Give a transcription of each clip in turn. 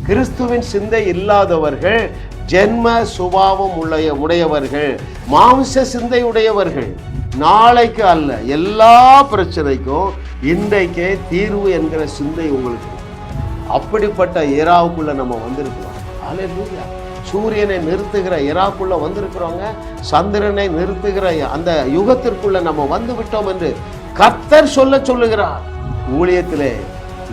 கிறிஸ்துவின் சிந்தை இல்லாதவர்கள் ஜென்ம சுபாவம் உடையவர்கள், மாம்ச சிந்தை உடையவர்கள். நாளைக்கு அல்ல, எல்லா பிரச்சனைக்கும் இன்றைக்கே தீர்வு என்கிற சிந்தை உங்களுக்கு. அப்படிப்பட்ட எராவுக்குள்ள நம்ம வந்திருக்கிறோம். அல்லேலூயா. சூரியனை நிறுத்துகிற எராக்குள்ள வந்திருக்கிறோங்க. சந்திரனை நிறுத்துகிற அந்த யுகத்திற்குள்ள நம்ம வந்து விட்டோம் என்று கர்த்தர் சொல்லுகிறார். ஊழியத்திலே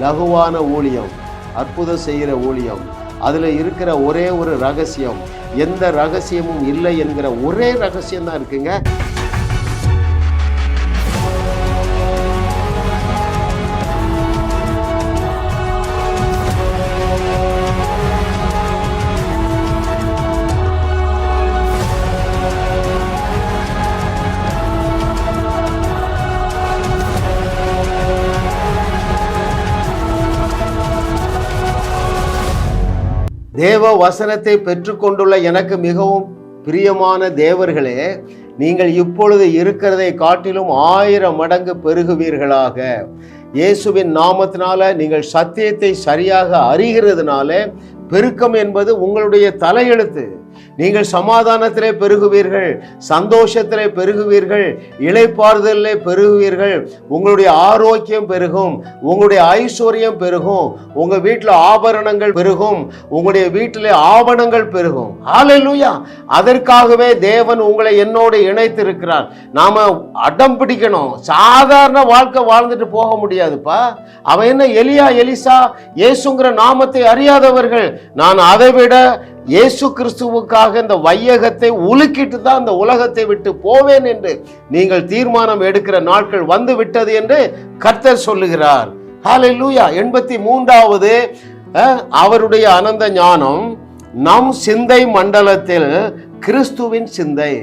லகுவான ஊழியம், அற்புதம் செய்கிற ஊழியம், அதுல இருக்கிற ஒரே ஒரு ரகசியம், எந்த ரகசியமும் இல்லை என்கிற ஒரே ரகசியம் தான் இருக்குங்க. தேவ வசனத்தை பெற்றுக்கொண்டுள்ள எனக்கு மிகவும் பிரியமான தேவர்களே, நீங்கள் இப்பொழுது இருக்கிறதை காட்டிலும் 1000 மடங்கு பெருகுவீர்களாக. இயேசுவின் நாமத்தினால நீங்கள் சத்தியத்தை சரியாக அறிகிறதுனால பெருக்கம் என்பது உங்களுடைய தலையெழுத்து. நீங்கள் சமாதானத்திலே பெருகுவீர்கள், சந்தோஷத்திலே பெருகுவீர்கள், இளைப்பாறுதலிலே பெருகுவீர்கள், உங்களுடைய ஆரோக்கியம் பெருகும், உங்களுடைய ஐஸ்வர்யம் பெருகும், உங்க வீட்டில் ஆபரணங்கள் பெருகும், உங்களுடைய வீட்டிலே ஆவணங்கள் பெருகும். ஹல்லேலூயா. அதற்காகவே தேவன் உங்களை என்னோடு இணைத்திருக்கிறார். நாம அடம் பிடிக்கணும். சாதாரண வாழ்க்கை வாழ்ந்துட்டு போக முடியாதுப்பா. அவன் என்ன எலியா எலிசா இயேசுங்கிற நாமத்தை அறியாதவர்கள். நான் அதை விட இயேசு கிறிஸ்துவுக்காக இந்த வையகத்தை உலுக்கிட்டு தான் இந்த உலகத்தை விட்டு போவேன் என்று நீங்கள் தீர்மானம் எடுக்கிற நாட்கள் வந்து விட்டது என்று கர்த்தர் சொல்லுகிறார். ஹல்லேலூயா. 83வது அவருடைய அனந்த ஞானம். நம் சிந்தை மண்டலத்தில் கிறிஸ்துவின் சிந்தை.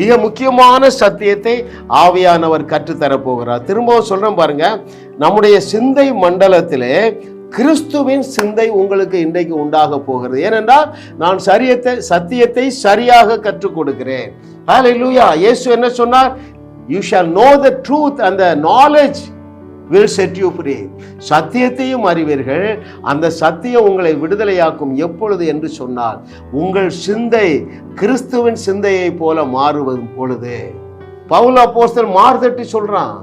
மிக முக்கியமான சத்தியத்தை ஆவியானவர் கற்றுத்தர போகிறார். திரும்பவும் சொல்றேன் பாருங்க, நம்முடைய சிந்தை மண்டலத்திலே கிறிஸ்துவின் சிந்தை உங்களுக்கு இன்றைக்கு உண்டாக போகிறது. ஏனென்றால் நான் சத்தியத்தை சரியாக கற்றுக் கொடுக்கிறேன். ஹல்லேலூயா. இயேசு என்ன சொன்னார்? You shall know the truth and the knowledge will set you free. சத்தியத்தையும் அறிவீர்கள், அந்த சத்தியம் உங்களை விடுதலையாக்கும். எப்பொழுது என்று சொன்னால், உங்கள் சிந்தை கிறிஸ்துவின் சிந்தையை போல மாறுவதும் பொழுது. பவுல் அப்போஸ்தலன் மார்த்தட்டி சொல்றான்,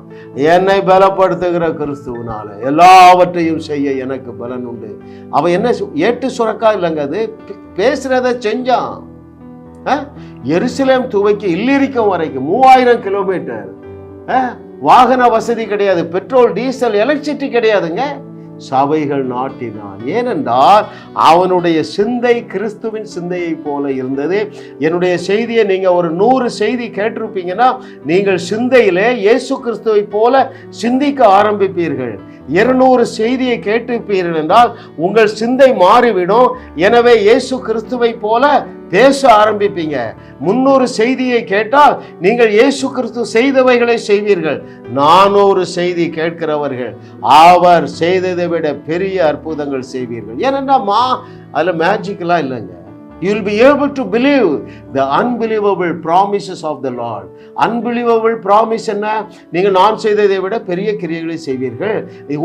என்னை பலப்படுத்துகிற கிறிஸ்துவினால எல்லாவற்றையும் செய்ய எனக்கு பலன் உண்டு. அவன் என்ன ஏட்டு சுரக்கா இல்லைங்க, அது பேசுறத செஞ்சான். எருசலேம் துவைக்கு இல்லிரிக்கம் வரைக்கும் 3000 கிலோமீட்டர். வாகன வசதி கிடையாது, பெட்ரோல் டீசல் எலக்ட்ரிசிட்டி கிடையாதுங்க. சபைகள் நாட்டினான். ஏனென்றால் அவனுடைய சிந்தை கிறிஸ்துவின் சிந்தையை போல இருந்தது. என்னுடைய செய்தியை நீங்க ஒரு 100 செய்தி கேட்டிருப்பீங்கன்னா, நீங்கள் சிந்தையிலே இயேசு கிறிஸ்துவை போல சிந்திக்க ஆரம்பிப்பீர்கள். 200 செய்தியை கேட்டிருப்பீர்கள் என்றால் உங்கள் சிந்தை மாறிவிடும். எனவே இயேசு கிறிஸ்துவை போல பேச ஆரம்பிப்பீங்க. 300 செய்தியை கேட்டால் நீங்கள் இயேசு கிறிஸ்து செய்தவைகளை செய்வீர்கள். 400 செய்தி கேட்கிறவர்கள் அவர் செய்ததை விட பெரிய அற்புதங்கள் செய்வீர்கள். ஏனென்றா அதுல மேஜிக்லாம் இல்லைங்க. You will be able to believe the unbelievable promises of the Lord. Unbelievable promise என்ன? நீங்க நான் செய்ததை விட பெரிய கிரியைகளை செய்வீர்கள்.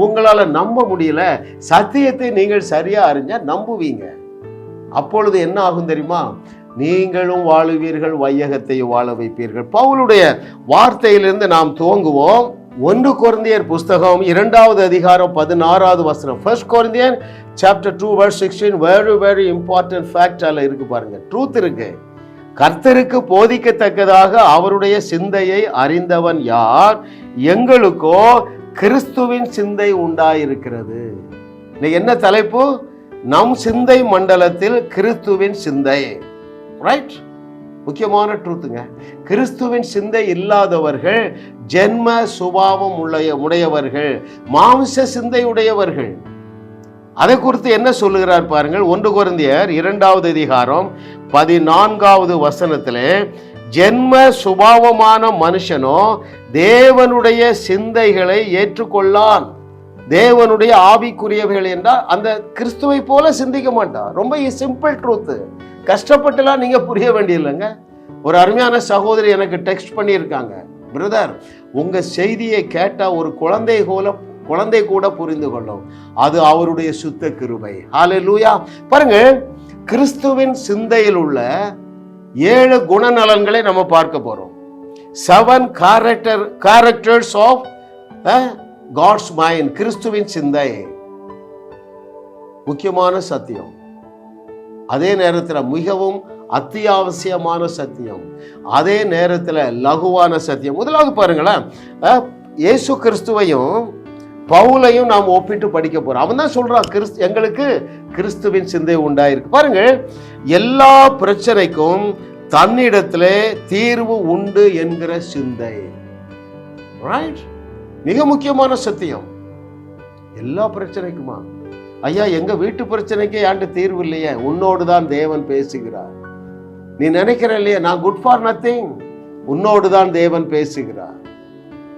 உங்களால நம்ப முடியல, சத்தியத்தை நீங்கள் சரியா அறிஞ்சா நம்புவீங்க. அப்பொழுது என்ன ஆகும் தெரியுமா? நீங்களும் வாழுவீர்கள், வையகத்தை வாழ வைப்பீர்கள். பவுலுடைய வார்த்தையிலிருந்து நாம் துவங்குவோம். 1 கொரிந்தியர் புஸ்தகம் 2வது அதிகாரம் 16வது வசனம். 1 Corinthians chapter 2 verse 16. very important fact அல்ல இருக்கு பாருங்க. ட்ரூத் இருக்கு. கர்த்தருக்கு போதிக்கத்தக்கதாக அவருடைய சிந்தையை அறிந்தவன் யார்? எங்களுக்கோ கிறிஸ்துவின் சிந்தை உண்டாயிருக்கிறது. இன்னைக்கு என்ன தலைப்பு? நம் சிந்தை மண்டலத்தில் கிறிஸ்துவின் சிந்தை. ரைட்? முக்கியமான ட்ரூத்துங்க. கிறிஸ்துவின் சிந்தை இல்லாதவர்கள் ஜென்ம சுபாவம் உடையவர்கள், மாம்ச சிந்தை உடையவர்கள். அதை குறித்து என்ன சொல்லுகிறார் பாருங்கள். 1 கொரிந்தியர் 2வது அதிகாரம் 14வது வசனத்திலே, ஜென்ம சுபாவமான மனுஷனோ தேவனுடைய சிந்தைகளை ஏற்றுக்கொள்ளான். தேவனுடைய ஆவிக்குரியவைகள் என்றால் அந்த கிறிஸ்துவை போல சிந்திக்க மாட்டான். ரொம்ப சிம்பிள் ட்ரூத்து. கஷ்டப்பட்டுலாம் நீங்க புரிய வேண்டியதில்லைங்க. ஒரு அருமையான சகோதரி எனக்கு டெக்ஸ்ட் பண்ணியிருக்காங்க, பிரதர் உங்க செய்தியை கேட்டா ஒரு குழந்தை குழந்தை கூட புரிந்து கொள்ளும். அது அவருடைய சுத்த கிருபை. ஹல்லேலூயா. பாருங்க, கிறிஸ்துவின் சிந்தையில் உள்ள 7 குணநலன்களை நம்ம பார்க்க போறோம். 7 characters of God's mind. கிறிஸ்துவின் சிந்தை முக்கியமான சத்தியம், அதே நேரத்தில் மிகவும் அத்தியாவசியமான சத்தியம், அதே நேரத்தில் லகுவான சத்தியம். முதலாவது பாருங்களேன், இயேசு கிறிஸ்துவையும் பவுலையும் நாம் ஒப்பிட்டு படிக்க போறோம். அவன் தான் சொல்றான், எங்களுக்கு கிறிஸ்துவின் சிந்தை உண்டாயிருக்கு. பாருங்க, எல்லா பிரச்சனைக்கும் தன்னிடத்திலே தீர்வு உண்டு என்கிற சிந்தை. ரைட்? மிக முக்கியமான சத்தியம். எல்லா பிரச்சனைக்குமா? ஐயா, எங்க வீட்டு பிரச்சனைக்கே ஏன்ட்டு தீர்வு இல்லையே? உன்னோடு தான் தேவன் பேசுகிறார். நீ நினைக்கிற இல்லையா, நான் குட் ஃபார் நத்திங்? உன்னோடு தான் தேவன் பேசுகிறார்.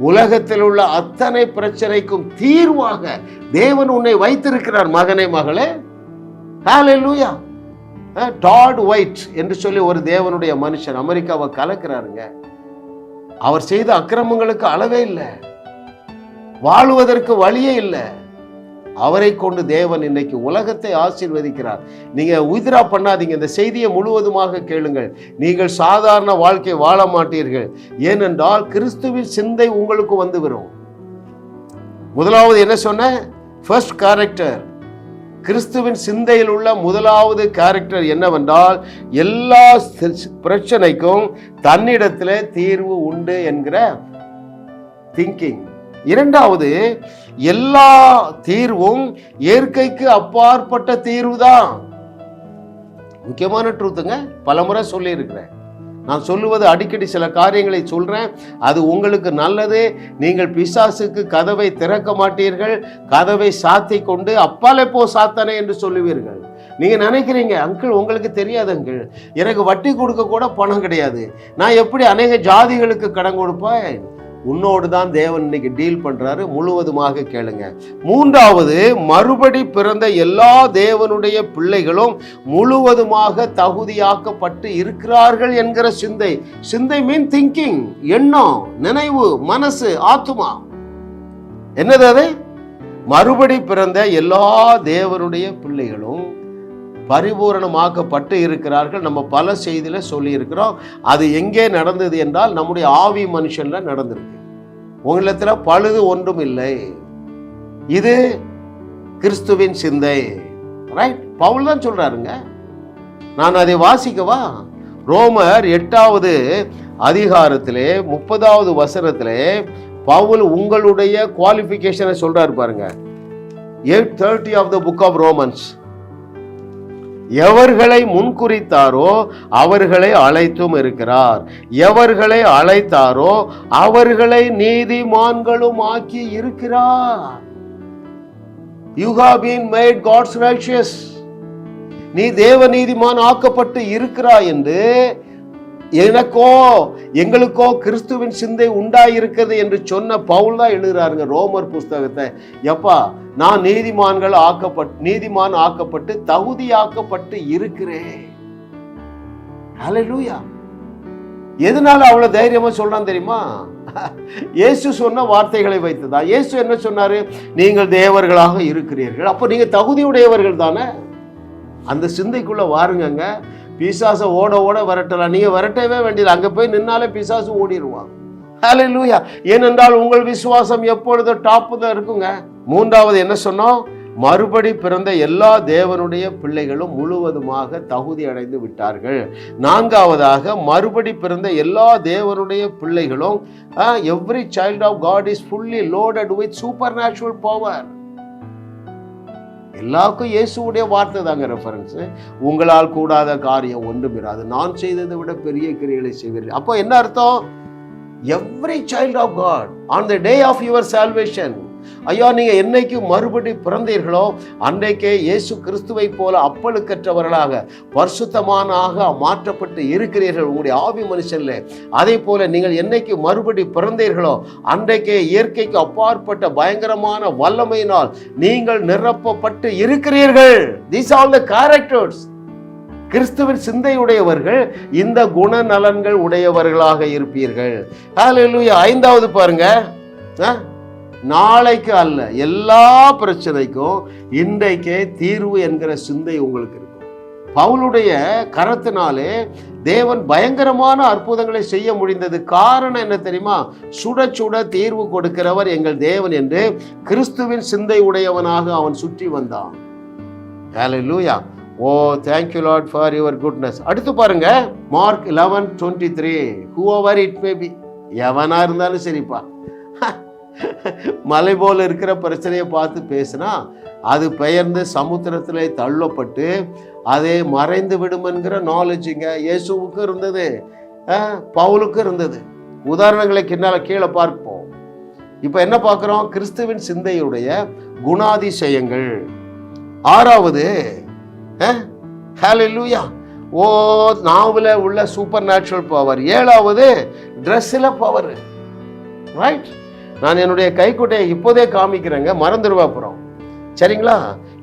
உலகத்தில் உள்ள அத்தனை பிரச்சனைக்கும் தீர்வாக தேவன் உன்னை வைத்திருக்கிறார் மகனே, மகளே. ஹல்லேலூயா. டாட் ஒயிட் என்று சொல்லி ஒரு தேவனுடைய மனுஷன் அமெரிக்காவை கலக்கிறாருங்க. அவர் செய்த அக்கிரமங்களுக்கு அளவே இல்லை, வாழுவதற்கு வழியே இல்லை. அவரை கொண்டு தேவன் இன்னைக்கு உலகத்தை ஆசீர்வதிக்கிறார். நீங்க உயிரா பண்ணாதீங்க, இந்த செய்தியை முழுவதுமாக கேளுங்கள். நீங்கள் சாதாரண வாழ்க்கை வாழ மாட்டீர்கள். ஏனென்றால் கிறிஸ்துவின் சிந்தை உங்களுக்கு வந்து வரும். முதலாவது என்ன சொன்ன? First character. கிறிஸ்துவின் சிந்தையில் உள்ள முதலாவது கேரக்டர் என்னவென்றால், எல்லா பிரச்சனைக்கும் தன்னிடத்தில் தீர்வு உண்டு என்கிற திங்கிங். இரண்டாவது, எல்லா தீர்வும் இயற்கைக்கு அப்பாற்பட்ட தீர்வு தான். முக்கியமான ட்ரூத்துங்க, பலமுறை சொல்லி இருக்கிறேன். நான் சொல்லுவது அடிக்கடி சில காரியங்களை சொல்றேன், அது உங்களுக்கு நல்லது. நீங்கள் பிசாசுக்கு கதவை திறக்க மாட்டீர்கள், கதவை சாத்தி கொண்டு அப்பாலே போ சாத்தானே என்று சொல்லுவீர்கள். நீங்க நினைக்கிறீங்க, அங்கிள் உங்களுக்கு தெரியாது அங்கிள், எனக்கு வட்டி கொடுக்க கூட பணம் கிடையாது, நான் எப்படி அநேக ஜாதிகளுக்கு கடன் கொடுப்பேன்? உன்னோடு தான் தேவன் இன்னைக்கு டீல் பண்றாரு. முழுவதுமாக கேளுங்க. மூன்றாவது, மறுபடி பிறந்த எல்லா தேவனுடைய பிள்ளைகளும் முழுவதுமாக தகுதியாக்கப்பட்டு இருக்கிறார்கள் என்கிற சிந்தை. சிந்தை மீன் திங்கிங், எண்ணம், நினைவு, மனசு, ஆத்துமா. என்னது அது? மறுபடி பிறந்த எல்லா தேவனுடைய பிள்ளைகளும் பரிபூரணமாக்கப்பட்டு இருக்கிறார்கள். நம்ம பல செய்தியில சொல்லி இருக்கிறோம். அது எங்கே நடந்தது என்றால் நம்முடைய ஆவி மனுஷன்ல நடந்திருக்கு. உங்களிடத்துல பழுது ஒன்றும் இல்லை. இது கிறிஸ்துவின் சிந்தை. ரைட்? பவுல் தான் சொல்றாருங்க. நான் அதை வாசிக்கவா? ரோமர் 8வது அதிகாரத்திலே 30வது வசனத்திலே பவுல் உங்களுடைய குவாலிஃபிகேஷனை சொல்றாரு பாருங்க. 8:30 of the book of Romans. எவர்களை முன்குறித்தாரோ அவர்களை அழைத்தும் இருக்கிறார், எவர்களை அழைத்தாரோ அவர்களை நீதிமான்களும் ஆக்கி இருக்கிறார். You have been made God's righteous. நீ தேவ நீதிமான் ஆக்கப்பட்டு இருக்கிறாய் என்று எனக்கோ எங்களுக்கோ கிறிஸ்துவின் சிந்தை உண்டாயிருக்கிறது என்று சொன்ன பவுல் தான் எழுதுறாருங்க ரோமர் புஸ்தகத்தை. எப்பா, நான் நீதிமான் ஆக்கப்பட்டு தகுதியாக்கப்பட்டு இருக்கிறேன். ஹல்லேலூயா. எதனால அவ்வளவு தைரியமா சொல்றான் தெரியுமா? இயேசு சொன்ன வார்த்தைகளை வைத்துதான். இயேசு என்ன சொன்னாரு? நீங்கள் தேவர்களாக இருக்கிறீர்கள். அப்ப நீங்க தகுதியுடையவர்கள் தானே. அந்த சிந்தைக்குள்ள வாருங்க. பிசாசை ஓட ஓட விரட்டலாம். நீங்க விரட்டவே வேண்டியது, அங்க போய் நின்னாலே பிசாசு ஓடிடுவான். ஹல்லேலூயா. ஏனென்றால் உங்கள் விசுவாசம் எப்பொழுது டாப் தான் இருக்குங்க. மூன்றாவது என்ன சொன்னோம்? மறுபடி பிறந்த எல்லா தேவனுடைய பிள்ளைகளும் முழுவதுமாக தகுதி அடைந்து விட்டார்கள். நான்காவதாக, மறுபடி பிறந்த எல்லா தேவனுடைய பிள்ளைகளும் every child of God is fully loaded with supernatural power. எல்லாருக்கும் இயேசுடைய வார்த்தை தாங்க ரெஃபரன்ஸ். உங்களால் கூடாத காரியம் ஒன்றும் இராது, நான் செய்ததை விட பெரிய கிரியைகளை செய்வீர்கள். அப்போ என்ன அர்த்தம்? every child of God on the day of your salvation. ஐயா, நீங்க என்னைக்கு மறுபடி பிறந்தீர்களோ அன்றைக்கே இயேசு கிறிஸ்துவை போல அப்பழுக்கற்றவர்களாக பரிசுத்தமானாக மாற்றப்பட்டு இருக்கிறீர்கள் உங்களுடைய ஆவி மனுஷன்ல. அதே போல நீங்கள் என்னைக்கு மறுபடி பிறந்தீர்களோ அன்றைக்கே இயற்கைக்கு அப்பாற்பட்ட பயங்கரமான வல்லமையினால் நீங்கள் நிரப்பப்பட்டு இருக்கிறீர்கள். These are the characters. கிறிஸ்துவின் சிந்தையுடையவர்கள் இந்த குணநலன்கள் உடையவர்களாக இருப்பீர்கள். ஹல்லேலூயா. ஐந்தாவது பாருங்க, நாளைக்கு அல்ல, எல்லா பிரச்சனைக்கும் இன்றைக்கே தீர்வு என்கிற சிந்தை உங்களுக்கு இருக்கும். பவுலுடைய கரத்தினாலே தேவன் பயங்கரமான அற்புதங்களை செய்ய முடிந்தது. காரணம் என்ன தெரியுமா? சுட சுட தீர்வு கொடுக்கிறவர் எங்கள் தேவன் என்று கிறிஸ்துவின் சிந்தை உடையவனாக அவன் சுற்றி வந்தான். ஹல்லேலூயா. ஓ, thank you Lord for your goodness. அடுத்து பாருங்க, mark 11:23. whoever it may be, எவனா இருந்தாலும் சரிப்பா, மலை போல இருக்கிற பிரச்சனையை பார்த்து பேசினா அது பெயர்ந்து சமுத்திரத்திலே தள்ளப்பட்டு அதே மறைந்து விடும் என்கிற நாலேஜுங்க இயேசுவுக்கு இருந்தது, பவுலுக்கு இருந்தது. உதாரணங்களை கீழே பார்ப்போம். இப்ப என்ன பார்க்கிறோம்? கிறிஸ்துவின் சிந்தையுடைய குணாதிசயங்கள். 6வது, ஹல்லேலூயா, ஓ, நாவுல உள்ள சூப்பர் நேச்சுரல் பவர். 7வது, ட்ரெஸ்ல பவர். ரைட், நான் என்னுடைய கைக்குட்டையை இப்போதே காமிக்கிறேங்க, மறந்துடுவா அப்புறம், சரிங்களா?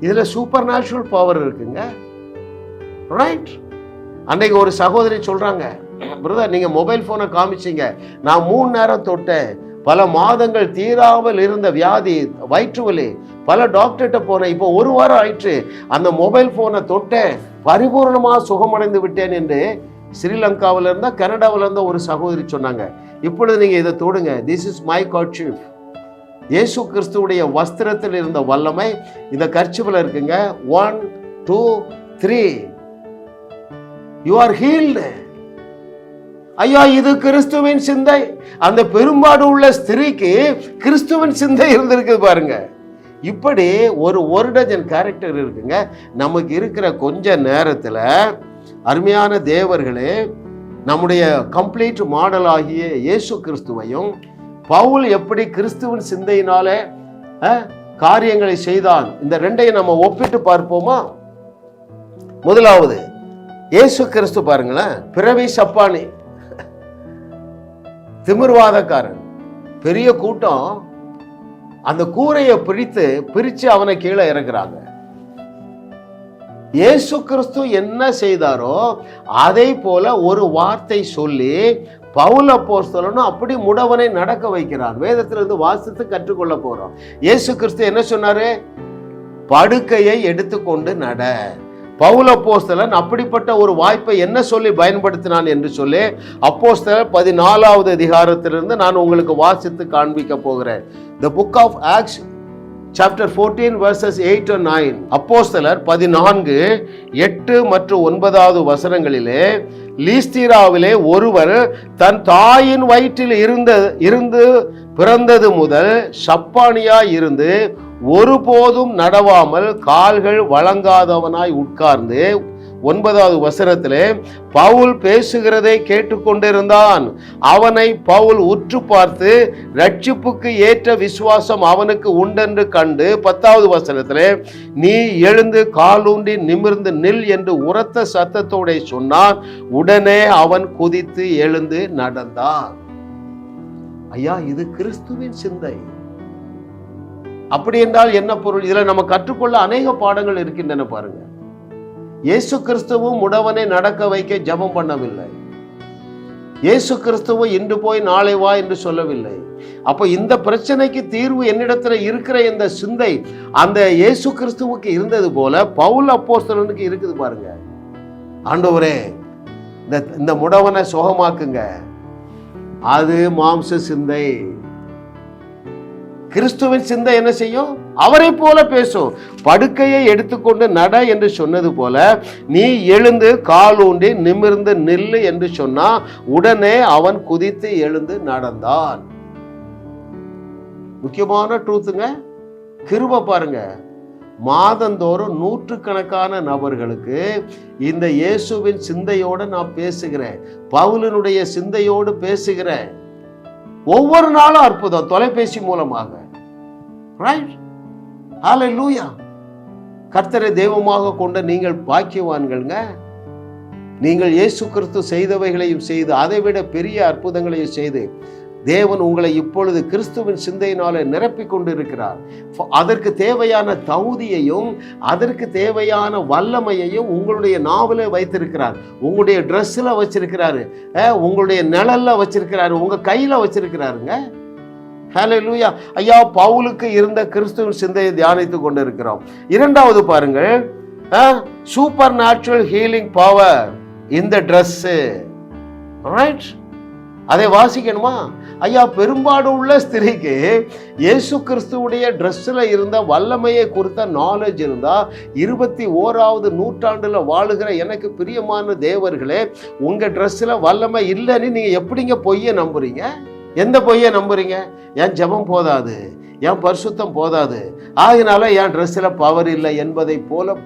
இதுல சூப்பர் நேச்சுரல் பவர் இருக்குங்க. ரைட், அன்னைக்கு ஒரு சகோதரி சொல்றாங்க, பிரதர் நீங்க மொபைல் போனை காமிச்சிங்க, நான் 3 நேரம் தொட்டேன், பல மாதங்கள் தீராமல் இருந்த வியாதி, வயிற்று வலி, பல டாக்டர்கிட்ட போனேன், இப்போ 1 வாரம் ஆயிற்று, அந்த மொபைல் போனை தொட்டேன், பரிபூர்ணமாக சுகமடைந்து விட்டேன் என்று ஸ்ரீலங்காவில் இருந்தா கனடாவில் இருந்த ஒரு சகோதரி சொன்னாங்க. இப்பொழுது நீங்க இதை தொடுங்க, திஸ் இஸ் மை கர்ச்சீஃப். இயேசு கிறிஸ்துவுடைய வஸ்திரத்தில் இருந்த வல்லமை இந்த கர்ச்சீஃபில் இருக்குங்க. 1 2 3, you are healed. ஐயா, இது கிறிஸ்துவின் சிந்தை. அந்த பெரும்பாடு உள்ள ஸ்திரீக்கு கிறிஸ்துவின் சிந்தை இருந்திருக்கு பாருங்க. இப்படி ஒரு டஜன் கேரக்டர் இருக்குங்க. நமக்கு இருக்கிற கொஞ்ச நேரத்தில் அருமையான தேவர்களே, நம்முடைய கம்ப்ளீட் மாடல் ஆகிய இயேசு கிறிஸ்துவையும் பவுல் எப்படி கிறிஸ்துவின் சிந்தையினால காரியங்களை செய்தான், இந்த ரெண்டையும் நம்ம ஒப்பிட்டு பார்ப்போமா? முதலாவது, இயேசு கிறிஸ்து பாருங்களேன், பிறவி சப்பானி, திமிர்வாதக்காரன், பெரிய கூட்டம் அந்த கூரையை பிரிச்சு அவனை கீழே இறக்குறாங்க. இயேசு கிறிஸ்து என்ன செய்தாரோ அதை போல ஒரு வார்த்தை சொல்லி பவுல் அப்போஸ்தலனும் அப்படி முடவனை நடக்க வைக்கிறான். வேதத்திலிருந்து வாசித்து கற்றுக்கொள்ள போறோம். இயேசு கிறிஸ்து என்ன சொன்னாரு? படுக்கையை எடுத்துக்கொண்டு நட. பவுல் அப்போஸ்தலன் அப்படிப்பட்ட ஒரு வாய்ப்பை என்ன சொல்லி பயன்படுத்தினான் என்று சொல்லி அப்போஸ்தலர் 14வது அதிகாரத்திலிருந்து நான் உங்களுக்கு வாசித்து காண்பிக்க போகிறேன். The book of Acts chapter 14 verses 8 and 9. அப்போஸ்தலர் 14:8 மற்றும் 9வது வசனங்களிலே, லீஸ்திராவிலே ஒருவர் தன் தாயின் வயிற்றில் இருந்து பிறந்தது முதல் சப்பானியாய் இருந்து ஒருபோதும் நடவாமல் கால்கள் வழங்காதவனாய் உட்கார்ந்து, 9வது வசனத்திலே, பவுல் பேசுகிறதை கேட்டுக்கொண்டிருந்தான். அவனை பவுல் உற்று பார்த்து ரட்சிப்புக்கு ஏற்ற விசுவாசம் அவனுக்கு உண்டென்று கண்டு, 10வது வசனத்திலே, நீ எழுந்து காலூன்றி நிமிர்ந்து நில் என்று உரத்த சத்தத்தோட சொன்னான். உடனே அவன் குதித்து எழுந்து நடந்தான். ஐயா, இது கிறிஸ்துவின் சிந்தை. அப்படி என்றால் என்ன பொருள்? இதுல நம்ம கற்றுக்கொள்ள அநேக பாடங்கள் இருக்கின்றன பாருங்க. இயேசு கிறிஸ்துவும் முடவனை நடக்க வைக்க ஜெபம் பண்ணவில்லை. இயேசு கிறிஸ்துவும் இன்று போய் நாளை வா என்று சொல்லவில்லை. அப்ப இந்த பிரச்சனைக்கு தீர்வு என்னிடத்துல இருக்கிற இந்த சிந்தை அந்த இயேசு கிறிஸ்துவுக்கு இருந்தது போல பவுல் அப்போஸ்தலனுக்கு இருக்குது பாருங்க. ஆண்டவரே, இந்த முடவனை சுகமாக்குங்க. அது மாம்ச சிந்தை. கிறிஸ்துவின் சிந்தை என்ன செய்யும்? அவரை போல பேசும். படுக்கையை எடுத்துக்கொண்டு நட என்று சொன்னது போல நீ எழுந்து காலூன்றி நிமிர்ந்து நில்லு என்று சொன்னா உடனே அவன் குதித்து எழுந்து நடந்தான். முக்கியமான ட்ரூத்துங்க. கிருபை பாருங்க. மாதந்தோறும் 100கணக்கான நபர்களுக்கு இந்த இயேசுவின் சிந்தையோடு நான் பேசுகிறேன், பவுலினுடைய சிந்தையோடு பேசுகிறேன். ஒவ்வொரு நாளும் அற்புதம், தொலைபேசி மூலமாக. ரைட், ஹல்லேலூயா. கர்த்தரை தெய்வமாக கொண்ட நீங்கள் பாக்கியவான்கள்ங்க. நீங்கள் இயேசு கிறிஸ்து செய்தவைகளையும் செய்து அதைவிட பெரிய அற்புதங்களையும் செய்து தேவன் உங்களை இப்பொழுது கிறிஸ்துவின் சிந்தையினால நிரப்பிக் கொண்டிருக்கிறார். அதற்கு தேவையான தகுதியையும் அதற்கு தேவையான வல்லமையையும் உங்களுடைய நாவல வைத்திருக்கிறார், உங்களுடைய ட்ரெஸ்ல வச்சிருக்கிறாரு, உங்களுடைய நிழல்ல வச்சிருக்கிறாரு, உங்க கையில வச்சிருக்கிறாருங்க. ஹல்லேலூயா. ஐயா, பவுலுக்கு இருந்த கிறிஸ்துவின் சிந்தையை தியானித்து கொண்டு இருக்கிறோம். இரண்டாவது பாருங்கள், சூப்பர் நேச்சுரல் ஹீலிங் பவர் இந்த ட்ரெஸ். ரைட், அதை வாசிக்கணுமா? ஐயா, பெரும்பாடு உள்ள ஸ்திரீக்கு இயேசு கிறிஸ்துவுடைய ட்ரெஸ்ஸில் இருந்த வல்லமையை குறித்த நாலேஜ் இருந்தா, 21வது நூற்றாண்டுல வாழுகிற எனக்கு பிரியமான தேவர்களே, உங்க ட்ரெஸ்ஸில் வல்லமை இல்லைன்னு நீங்க எப்படிங்க பொய்யை நம்புறீங்க? எந்த பொய்யை நம்புறீங்க? என் ஜெபம் போதாது, என் பரிசுத்தம் போதாது, ஆகினால என் ட்ரெஸ்ஸில் பவர் இல்லை என்பதை போல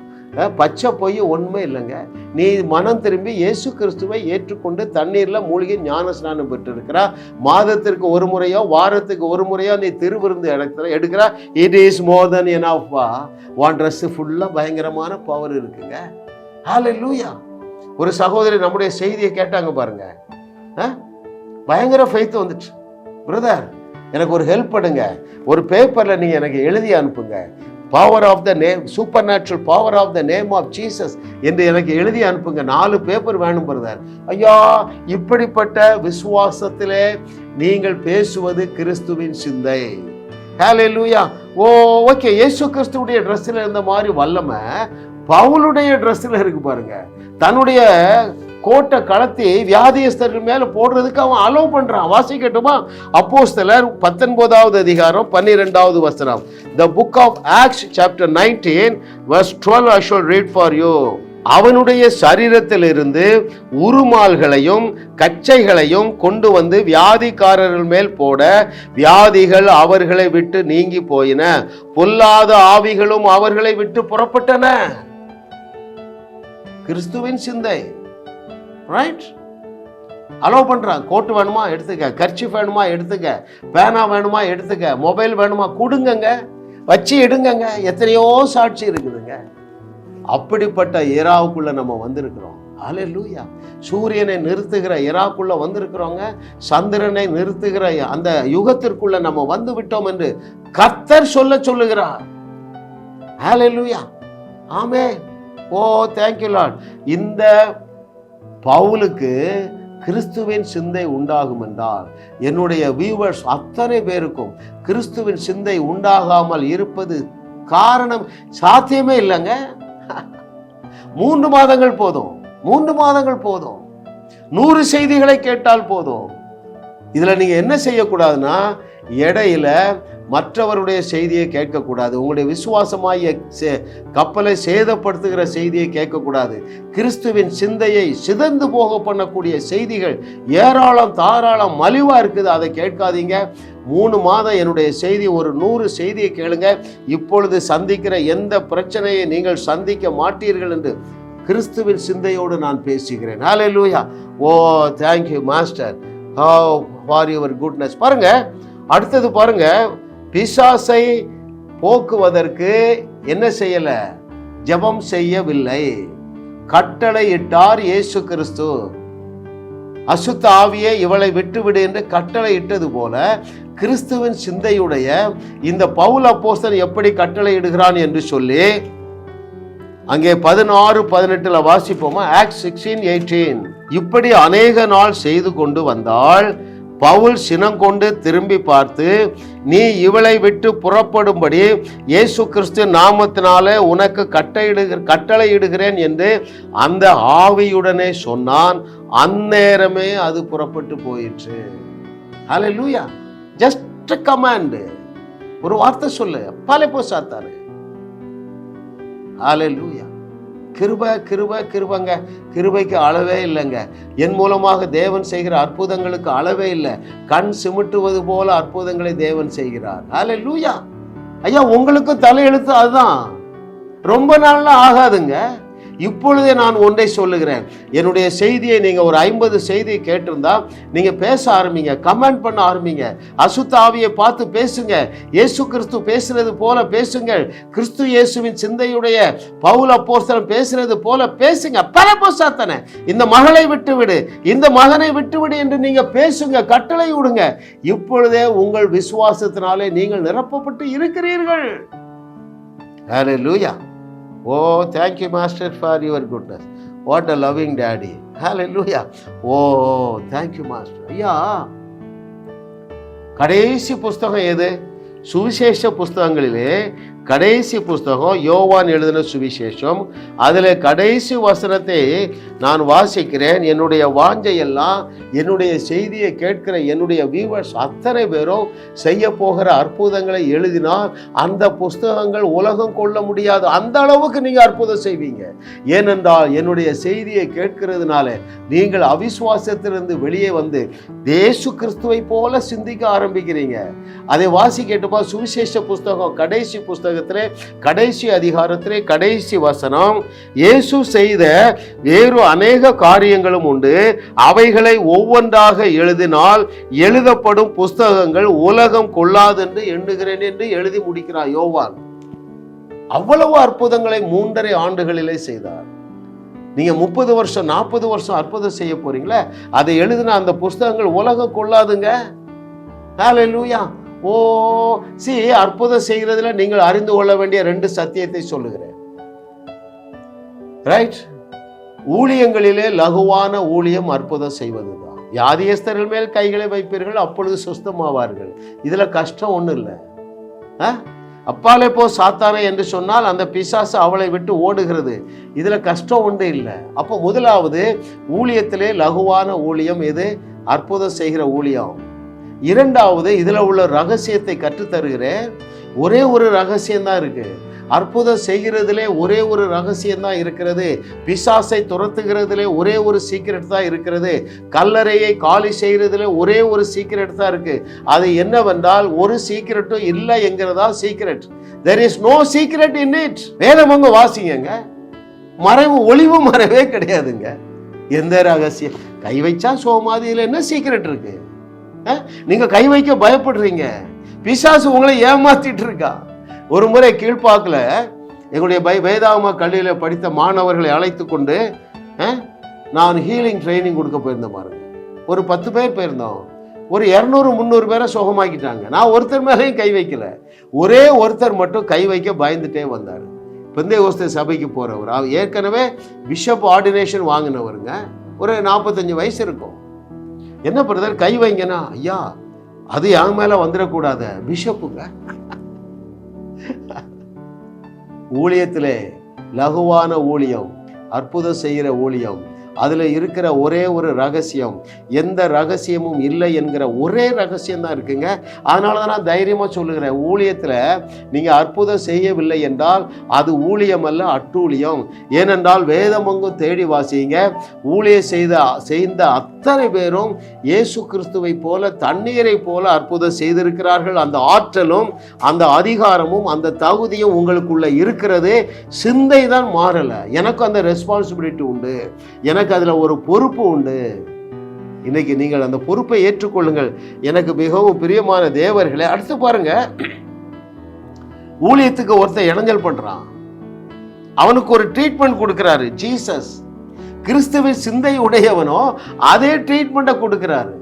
பச்சை பொய் உண்மை இல்லைங்க. நீ மனம் திரும்பி இயேசு கிறிஸ்துவை ஏற்றுக்கொண்டு தண்ணீரில் மூழ்கி ஞான ஸ்நானம் பெற்றிருக்கிறா. மாதத்திற்கு ஒரு முறையோ வாரத்துக்கு ஒரு முறையோ நீ திருவிருந்து எடுக்கிறா. இட் இஸ் மோர் தென் எனஃப்பா. உன் ட்ரெஸ் ஃபுல்லாக பயங்கரமான பவர் இருக்குங்க. ஹல்லேலூயா. ஒரு சகோதரி நம்முடைய செய்தியை கேட்டாங்க பாருங்க, பயங்கர ஃபெய்த் வந்துச்சு. பிரதர், எனக்கு ஒரு ஹெல்ப் பண்ணுங்க, ஒரு பேப்பரில் நீங்கள் எனக்கு எழுதி அனுப்புங்க, power of the name, supernatural power of the name of Jesus என்று எனக்கு எழுதி அனுப்புங்க, 4 பேப்பர் வேணும் பிரதர். ஐயா, இப்படிப்பட்ட விசுவாசத்திலே நீங்கள் பேசுவது கிறிஸ்துவின் சிந்தை. ஹல்லேலூயா. ஓகே, இயேசு கிறிஸ்துவுடைய ட்ரெஸ்ஸில் இருந்த மாதிரி வல்லமை பவுலுடைய ட்ரெஸ்ஸில் இருக்கு பாருங்க. தன்னுடைய கோட்டை கலத்தி வியாதியஸ்தர்கள் மேல போடுறதுக்கு அவன் அலோவ் பண்றான். வாசிக்கட்டுமா? அப்போஸ்தலர் 19வது அதிகாரம் 12வது வசனம். The book of Acts chapter 19 verse 12 I shall read for you. அவனுடைய சரீரத்திலிருந்து உருமால்களையும் கச்சைகளையும் கொண்டு வந்து வியாதிக்காரர்கள் மேல் போட, வியாதிகள் அவர்களை விட்டு நீங்கி போயின, பொல்லாத ஆவிகளும் அவர்களை விட்டு புறப்பட்டன. கிறிஸ்துவின் சிந்தை. ரைட், அலோவ் பண்றான். கோட்டு வேணுமா எடுத்துக்க, கர்ச்சீஃப் வேணுமா எடுத்துக்க, பேனா வேணுமா எடுத்துக்க, மொபைல் வேணுமா கொடுங்கங்க, வச்சு எடுங்கங்க. எத்தனையோ சாட்சி இருக்குதுங்க. அப்படிப்பட்ட இராவுக்குள்ள நம்ம வந்திருக்கிறோம். ஹல்லேலூயா. சூரியனை நிறுத்துகிற இராக்குள்ள வந்திருக்கிறோங்க. சந்திரனை நிறுத்துகிற அந்த யுகத்திற்குள்ள நம்ம வந்து விட்டோம் என்று கர்த்தர் சொல்லுகிறார். ஹல்லேலூயா. ஆமென். ஓ, தேங்க்யூ லார்ட். இந்த பவுலுக்கு கிறிஸ்துவின் சிந்தை உண்டாகும் என்றால், என்னுடைய வியூவர்ஸ் அத்தனை பேருக்கும் கிறிஸ்துவின் சிந்தை உண்டாகாமல் இருப்பது காரணம் சாத்தியமே இல்லைங்க. 3 மாதங்கள் போதும், 3 மாதங்கள் போதும், 100 செய்திகளை கேட்டால் போதும். இதுல நீங்க என்ன செய்யக்கூடாதுன்னா, இடையில மற்றவருடைய செய்தியை கேட்கக்கூடாது. உங்களுடைய விசுவாசமாகிய கப்பலை சேதப்படுத்துகிற செய்தியை கேட்கக்கூடாது. கிறிஸ்துவின் சிந்தையை சிதைந்து போக பண்ணக்கூடிய செய்திகள் ஏராளம் தாராளம் மலிவா இருக்குது. அதை கேட்காதீங்க. 3 மாதம் என்னுடைய செய்தி, ஒரு 100 செய்தியை கேளுங்க. இப்பொழுது சந்திக்கிற எந்த பிரச்சனையை நீங்கள் சந்திக்க மாட்டீர்கள் என்று கிறிஸ்துவின் சிந்தையோடு நான் பேசுகிறேன். ஹல்லேலூயா. ஓ, thank you master. For your goodness. பாருங்க, அடுத்தது பாருங்க, பிசாசை போக்குவதற்கு என்ன செய்யல? ஜெபம் செய்யவில்லை. கட்டளை இட்டார் இயேசு கிறிஸ்து. அசுத்த ஆவியை இவளை விட்டுவிடு என்று கட்டளை இட்டது போல, கிறிஸ்துவின் சிந்தையுடைய இந்த பவுல் அப்போஸ்தலன் எப்படி கட்டளை இடுகிறான் என்று சொல்லி அங்கே 16-18 வாசிப்போமா? ஆக்ட்ஸ் 16-18. இப்படி அநேக நாள் செய்து கொண்டு வந்தால் பவுல் சினங்கொண்டு திரும்பி பார்த்து, நீ இவளை விட்டு புறப்படும்படி இயேசு கிறிஸ்து நாமத்தினாலே உனக்கு கட்டளையிடுகிறேன் என்று அந்த ஆவியுடனே சொன்னான். அந்நேரமே அது புறப்பட்டு போயிற்று. ஹல்லேலூயா. ஜஸ்ட் கமாண்ட், ஒரு வார்த்தை சொல்லு, பல போ சாத்தானே. ஹல்லேலூயா. கிருபைங்க. கிருபைக்கு அளவே இல்லைங்க. என் மூலமாக தேவன் செய்கிற அற்புதங்களுக்கு அளவே இல்லை. கண் சிமிட்டுவது போல அற்புதங்களை தேவன் செய்கிறார். ஹல்லேலூயா. ஐயா, உங்களுக்கு தலையெழுத்து அதுதான். ரொம்ப நாள்ல ஆகாதுங்க. இப்பொழுதே நான் ஒன்றை சொல்லுகிறேன். என்னுடைய செய்தியை நீங்க ஒரு 50 செய்தியை கேட்டிருந்தா நீங்க பேச ஆரம்பிங்க, கமெண்ட் பண்ண ஆரம்பிங்க, அசுத்த ஆவியை பார்த்து பேசுங்க, இயேசு கிறிஸ்து பேசுறது போல பேசுங்கள், கிறிஸ்து இயேசுவின் சிந்தையுடைய பவுல் அப்போஸ்தலன் பேசுறது போல பேசுங்க. பரப்போ சாத்தானே, இந்த மகளை விட்டுவிடு, இந்த மகனை விட்டுவிடு என்று நீங்க பேசுங்க, கட்டளை விடுங்க. இப்பொழுதே உங்கள் விசுவாசத்தினாலே நீங்கள் நிரப்பப்பட்டு இருக்கிறீர்கள். ஹல்லேலூயா. Oh, thank you, Master, for your goodness. What a loving daddy. Hallelujah. Oh, thank you, Master. ஐயா, கடைசி புஸ்தகம் எது? சுவிசேஷ புஸ்தகங்களிலே கடைசி புஸ்தகம் யோவான் எழுதின சுவிசேஷம். அதில் கடைசி வசனத்தை நான் வாசிக்கிறேன். என்னுடைய வாஞ்சையெல்லாம் என்னுடைய செய்தியை கேட்கிற என்னுடைய வியூவர்ஸ் அத்தனை பேரும் செய்ய போகிற அற்புதங்களை எழுதினால் அந்த புஸ்தகங்கள் உலகம் கொள்ள முடியாது. அந்த அளவுக்கு நீங்கள் அற்புதம் செய்வீங்க. ஏனென்றால் என்னுடைய செய்தியை கேட்கிறதுனால நீங்கள் அவிசுவாசத்திலிருந்து வெளியே வந்து இயேசு கிறிஸ்துவை போல சிந்திக்க ஆரம்பிக்கிறீங்க. அதை வாசிக்கட்டுமா? சுவிசேஷ புஸ்தகம் கடைசி புஸ்தகத்திலே கடைசி அதிகாரத்திலே கடைசி வசனம், இயேசு செய்த வேறு அநேக காரியங்களும் உண்டு, அவைகளை ஒவ்வொன்றாக எழுதினால் எழுதப்படும் புஸ்தகங்கள் உலகம் கொள்ளாதென்று எண்ணுகிறேன் என்று எழுதி முடிக்கிறார் யோவான். அவ்வளவு அற்புதங்களை 3.5 ஆண்டுகளிலே செய்தார். நீங்க 30 வருஷம் 40 வருஷம் அற்புதம் செய்ய போறீங்களே, அதை எழுதின அந்த புஸ்தகங்கள் உலகம் கொள்ளாதுங்க. ஹல்லேலூயா. அற்புதம் செய்கிறதுல நீங்கள் அறிந்து கொள்ள வேண்டிய 2 சத்தியத்தை சொல்லுகிறேன். ரைட்? ஊழியங்களிலே லகுவான ஊழியம் அற்புதம் செய்வதுதான். வியாதியஸ்தர்கள் மேல் கைகளை வைப்பீர்கள், அப்பொழுது சுஸ்தமாவார்கள். இதுல கஷ்டம் ஒன்றும் இல்லை. அப்பாலே போ சாத்தானே என்று சொன்னால் அந்த பிசாசு அவளை விட்டு ஓடுகிறது. இதுல கஷ்டம் ஒன்று இல்லை. அப்போ முதலாவது ஊழியத்திலே லகுவான ஊழியம் எது? அற்புதம் செய்கிற ஊழியம். இரண்டாவது, இதுல உள்ள ரகசியத்தை கற்றுத்தருகிறேன். ஒரே ஒரு ரகசியம்தான் இருக்கு. அற்புதம் செய்கிறதுலே ஒரே ஒரு ரகசியம்தான் இருக்கிறது. பிசாசை துரத்துகிறதுலே ஒரே ஒரு சீக்ரெட் தான் இருக்கிறது. கல்லறையை காலி செய்கிறதுல ஒரே ஒரு சீக்ரெட் தான் இருக்கு. அது என்னவென்றால் ஒரு சீக்ரெட்டும் இல்லை என்கிறதா secret. there is no secret in it. வேதம் அங்க வாசிங்க. மறைவு ஒளிவு மறைவே கிடையாதுங்க. எந்த ரகசியம்? கை வச்சா சோமாதியில என்ன சீக்ரெட் இருக்கு? நீங்க கை வைக்க பயப்படுறீங்க. பிசாசு உங்களை ஏமாத்திட்டு இருக்கா. ஒரு முறை கீழ்பாக்கில் எங்களுடைய வேதாகம கல்வியில் படித்த மாணவர்களை அழைத்து கொண்டு நான் ஹீலிங் ட்ரைனிங் கொடுக்க போயிருந்தேன் பாருங்க. ஒரு 10 பேர் போயிருந்தோம். ஒரு 200-300 பேரை சுகமாக்கிட்டாங்க. நான் ஒருத்தர் மேலேயும் கை வைக்கல. ஒரே ஒருத்தர் மட்டும் கை வைக்க பயந்துட்டே வந்தார். பெந்தேகோஸ்தே சபைக்கு போறவர். அவர் ஏற்கனவே பிஷப் ஆர்டினேஷன் வாங்கினவருங்க. ஒரு 45 வயசு இருக்கும். என்ன பிரதர் கை வைங்கன்னா, ஐயா அது என் மேல வந்துடக்கூடாது, பிஷப்புங்க. ஊழியத்திலே லகுவான ஊழியம், அற்புதம் செய்கிற ஊழியம், அதுல இருக்கிற ஒரே ஒரு ரகசியம், எந்த ரகசியமும் இல்லை என்கிற ஒரே ரகசியம் தான் இருக்குங்க. அதனால தான் நான் தைரியமா சொல்லுகிறேன், ஊழியத்துல நீங்க அற்புதம் செய்யவில்லை என்றால் அது ஊழியம் அல்ல, அட்டூழியம். ஏனென்றால் வேதமங்கும் தேடி வாசிங்க. ஊழியம் செய்த அத்தனை பேரும் இயேசு கிறிஸ்துவை போல தண்ணீரை போல அற்புதம் செய்திருக்கிறார்கள். அந்த ஆற்றலும் அந்த அதிகாரமும் அந்த தகுதியும் உங்களுக்குள்ள இருக்கிறது. சிந்தை தான் மாறல. எனக்கு அந்த ரெஸ்பான்சிபிலிட்டி உண்டு, எனக்கு அதுல ஒரு பொறுப்பு உண்டு. இன்னைக்கு நீங்கள் அந்த பொறுப்பை ஏற்றுக்கொள்ளுங்கள். எனக்கு மிகவும் பிரியமான தேவர்களே, அடுத்து பாருங்க, ஊழியத்துக்கு ஒருத்தர் இடைஞ்சல் பண்றான். அவனுக்கு ஒரு ட்ரீட்மெண்ட் கொடுக்கிறாரு ஜீசஸ். கிறிஸ்துவின் சிந்தை உடையவனோ அதே ட்ரீட்மெண்ட்டை கொடுக்கிறாரு.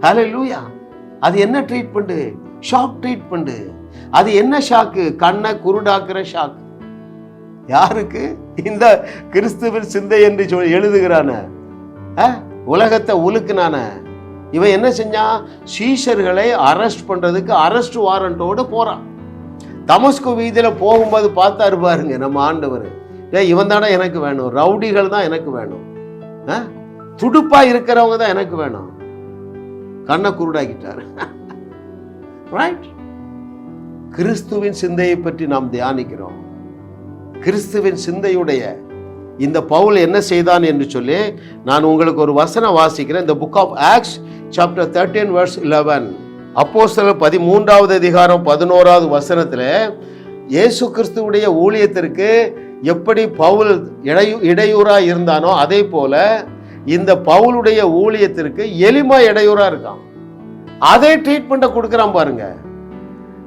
ஹல்லேலூயா. அது என்ன ட்ரீட்மெண்ட்? Shock treatment. அது என்ன ஷாக்கு? கண்ணை குருடாக்குற ஷாக். யாருக்கு? இந்த கிறிஸ்துவின் சிந்தை என்று சொல்லி எழுதுகிறான, உலகத்தை உலுக்குனான இவன் என்ன செஞ்சான்? சீஷர்களை அரெஸ்ட் பண்றதுக்கு அரெஸ்ட் வாரண்டோடு போறான். தமஸ்கு வீதியில போகும்போது பார்த்தாரு பாருங்க நம்ம ஆண்டவர், இவன் தானே எனக்கு வேணும், ரவுடிகள் தான் எனக்கு வேணும், துடுப்பா இருக்கிறவங்க தான் எனக்கு வேணும். கண்ணை குருடாக்கிட்டாரு. ரைட்? கிறிஸ்துவின் சிந்தையை பற்றி நாம் தியானிக்கிறோம். கிறிஸ்துவின் சிந்தையுடைய இந்த பவுல் என்ன செய்தான் என்று சொல்லி நான் உங்களுக்கு ஒரு வசனம் வாசிக்கிறேன். இந்த book of Acts chapter 13 verse 11. அப்போஸ்தலர் 13வது அதிகாரம் 11வது வசனத்துல இயேசு கிறிஸ்துவுடைய ஊழியத்திற்கு எப்படி பவுல் இடையூறா இருந்தானோ அதே போல இந்த பவுலுடைய ஊழியத்திற்கு எலிமா இடையூறா இருக்கான். அதே ட்ரீட்மெண்ட்டை கொடுக்குறான் பாருங்க.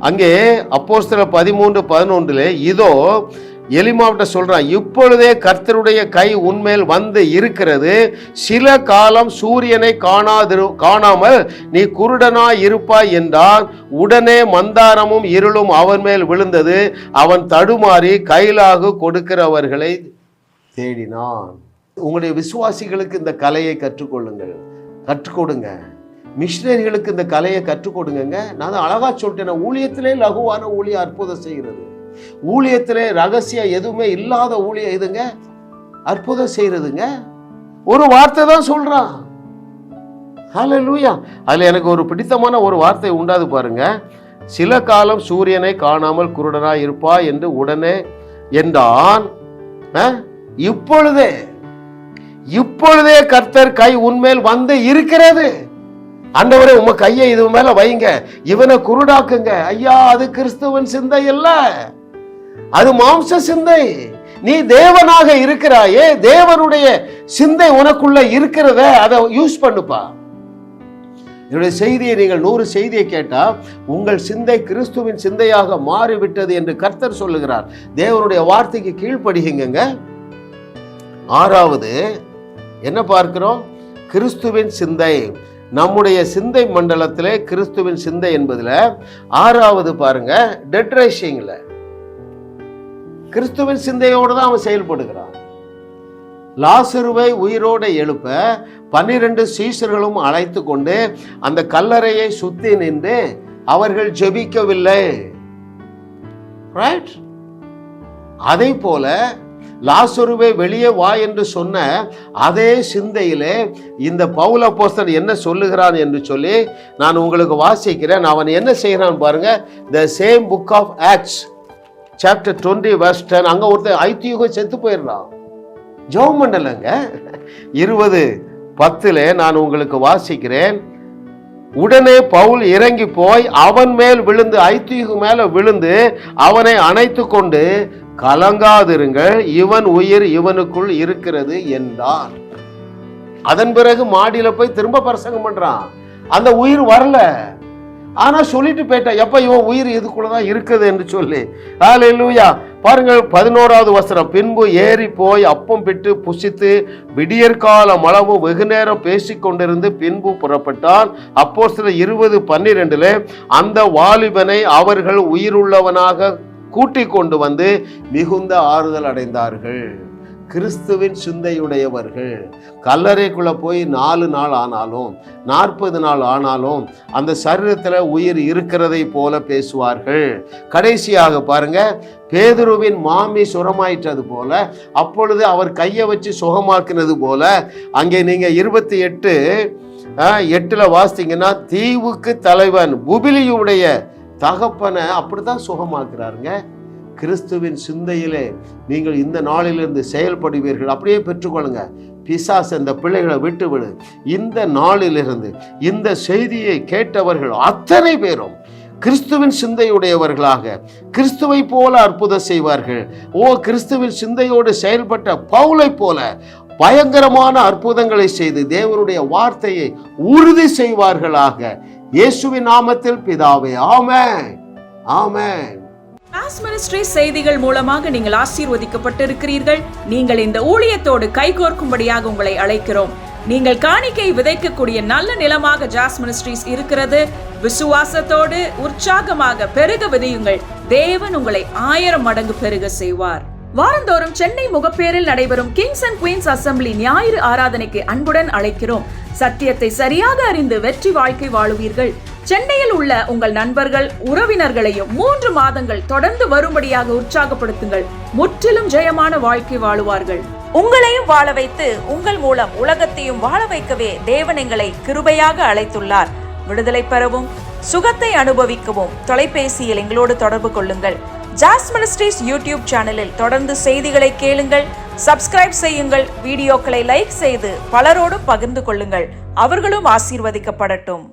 அங்கே அப்போஸ்தலர் 13:11 இதோ எலிமாவிட்ட சொல்றான், இப்பொழுதே கர்த்தருடைய கை உன்மேல் வந்து இருக்கிறது, சில காலம் சூரியனை காணாமல் நீ குருடனாய் இருப்பாய் என்றான். உடனே மந்தாரமும் இருளும் அவன் மேல் விழுந்தது, அவன் தடுமாறி கைலாகு கொடுக்கிறவர்களை தேடினான். உங்களுடைய விசுவாசிகளுக்கு இந்த கலையை கற்றுக்கொள்ளுங்கள், கற்றுக்கொடுங்க. மிஷினரிகளுக்கு இந்த கலையை கற்றுக் கொடுங்க. நான் அழகா சொல்லிட்டேன், ஊழியத்திலே லகுவான ஊழியம் அற்புதம் செய்கிறது. ஊழியத்திலே ரகசியம் எதுவுமே இல்லாத ஊழியம் எதுங்க? அற்புதம் செய்யறதுங்க. ஒரு வார்த்தை தான் சொல்றான். ஹல்லேலூயா. அதுல எனக்கு ஒரு பிடித்தமான ஒரு வார்த்தை உண்டாது பாருங்க. சில காலம் சூரியனை காணாமல் குருடனாய் இருப்பா என்று உடனே என்றான். இப்பொழுதே கர்த்தர் கை உன்மேல் வந்து இருக்கிறது. ஆண்டவரே, உங்க கையை இது மேல வைங்க, இவனை குருடாக்குங்க. ஐயா, அது கிறிஸ்துவின் சிந்தை இல்ல, அது மாம்ச சிந்தை. நீ தேவனாக இருக்கிறாயே, தேவனுடைய சிந்தை உனக்குள்ள இருக்கிறத அதை யூஸ் பண்ணுப்பா. என்னுடைய செய்தியை நீங்கள் 100 செய்தியை கேட்டா உங்கள் சிந்தை கிறிஸ்துவின் சிந்தையாக மாறிவிட்டது என்று கர்த்தர் சொல்லுகிறார். தேவனுடைய வார்த்தைக்கு கீழ்ப்படிங்க. 6வது என்ன பார்க்கிறோம்? கிறிஸ்துவின் சிந்தை. நம்முடைய சிந்தை மண்டலத்திலே கிறிஸ்துவின் சிந்தை என்பதுல 6வது பாருங்க, டெட் ரைசிங்ல கிறிஸ்துவின் சிந்தையோடு தான் அவன் செயல்படுகிறான். லாசருவை உயிரோடு எழுப்ப 12 சீஷர்களும் அழைத்து கொண்டு அந்த கல்லறையை சுத்தி நின்று அவர்கள் ஜெபிக்கவில்லை. ரைட்? அதை போல லாசருவை வெளியே வா என்று சொன்ன அதே சிந்தையிலே இந்த பவுல் அப்போஸ்தலன் என்ன சொல்லுகிறான் என்று சொல்லி நான் உங்களுக்கு வாசிக்கிறேன். அவன் என்ன செய்கிறான் பாருங்க. The same book of Acts chapter 20 verse 10. அங்க ஒருத்தர் ஐத்தியுகம் செத்து போயிடுறான். ஜெபம் பண்ணலங்க. 20:10 நான் உங்களுக்கு வாசிக்கிறேன். உடனே பவுல் இறங்கி போய் அவன் மேல் விழுந்து, ஐத்தியுகு மேல விழுந்து அவனை அணைத்து கொண்டு, கலங்காதிருங்கள், இவன் உயிர் இவனுக்குள் இருக்கிறது என்றான். அதன் பிறகு மாடியில போய் திரும்ப பிரசங்கம் பண்றான். அந்த உயிர் வரல, ஆனா சொல்லிட்டு போயிட்டான், எப்ப இவன் உயிர் இதுக்குள்ளதான் இருக்குது என்று சொல்லி. ஹல்லேலூயா. பாருங்கள் 11வது வசனம். பின்பு ஏறி போய் அப்பம் பிட்டு புசித்து விடியற்காலம் அளவு வெகு நேரம் பேசிக் கொண்டிருந்து பின்பு புறப்பட்டான். அப்போஸ்தலர் 20:12 அந்த வாலிபனை அவர்கள் உயிருள்ளவனாக கூட்டிக் கொண்டு வந்து மிகுந்த ஆறுதல் அடைந்தார்கள். கிறிஸ்துவின் சிந்தையுடையவர்கள் கல்லறைக்குள்ள போய் 4 நாள் ஆனாலும் 40 நாள் ஆனாலும் அந்த சரீரத்தில் உயிர் இருக்கிறதை போல பேசுவார்கள். கடைசியாக பாருங்க, பேதுருவின் மாமி சுகமாயிட்டது போல, அப்பொழுது அவர் கையை வச்சு சுகமாக்குனது போல, அங்கே நீங்க 28:8 வாசித்தீங்கன்னா, தீவுக்கு தலைவன் புபிலியுடைய தகப்பனை அப்படித்தான் சுகமாக்குறாருங்க. கிறிஸ்துவின் சிந்தையிலே நீங்கள் இந்த நாளிலிருந்து செயல்படுவீர்கள். அப்படியே பெற்றுக்கொள்ளுங்க. பிசாசு இந்த பிள்ளைகளை விட்டு விடு. இந்த நாளிலிருந்து இந்த செய்தியை கேட்டவர்கள் அத்தனை பேரும் கிறிஸ்துவின் சிந்தையுடையவர்களாக கிறிஸ்துவை போல அற்புதம் செய்வார்கள். கிறிஸ்துவின் சிந்தையோடு செயல்பட்ட பவுலை போல பயங்கரமான அற்புதங்களை செய்து தேவனுடைய வார்த்தையை உறுதி செய்வார்களாக. இயேசுவின் நாமத்தில் பிதாவே, ஆமென், ஆமென். ஜாஸ் மினிஸ்ட்ரிஸ் செய்திகள் மூலமாக நீங்கள் ஆசீர்வதிக்கப்பட்டிருக்கிறீர்கள். நீங்கள் இந்த ஊழியத்தோடு கைகோர்க்கும்படியாக உங்களை அழைக்கிறோம். நீங்கள் காணிக்கை விதைக்கக்கூடிய நல்ல நிலமாக ஜாஸ் மினிஸ்ட்ரிஸ் இருக்கிறது. விசுவாசத்தோடு உற்சாகமாக பெருக விதையுங்கள். தேவன் உங்களை 1000 மடங்கு பெருக செய்வார். வாரந்தோறும் சென்னை முகப்பேரில் நடைபெறும் கிங்ஸ் அண்ட் குயின்ஸ் அசம்பிளி ஞாயிறு ஆராதனைக்கு அன்புடன் அழைக்கிறோம். சத்தியத்தை சரியாக அறிந்து வெற்றி வாழ்க்கை வாழுவீர்கள். சென்னையில் உள்ள உங்கள் நண்பர்கள் உறவினர்களையும் 3 மாதங்கள் தொடர்ந்து வரும்படியாக உற்சாகப்படுத்துங்கள். முற்றிலும் ஜெயமான வாழ்க்கை வாழுவார்கள். உங்களையும் வாழ வைத்து உங்கள் மூலம் உலகத்தையும் வாழ வைக்கவே தேவன் எங்களை கிருபையாக அழைத்துள்ளார். விடுதலை பெறவும் சுகத்தை அனுபவிக்கவும் தொலைபேசியில் எங்களோடு தொடர்பு கொள்ளுங்கள். ஜாஸ் மினிஸ்ட்ரிஸ் யூடியூப் சேனலில் தொடர்ந்து செய்திகளை கேளுங்கள். சப்ஸ்கிரைப் செய்யுங்கள். வீடியோக்களை லைக் செய்து பலரோடு பகிர்ந்து கொள்ளுங்கள். அவர்களும் ஆசீர்வதிக்கப்படட்டும்.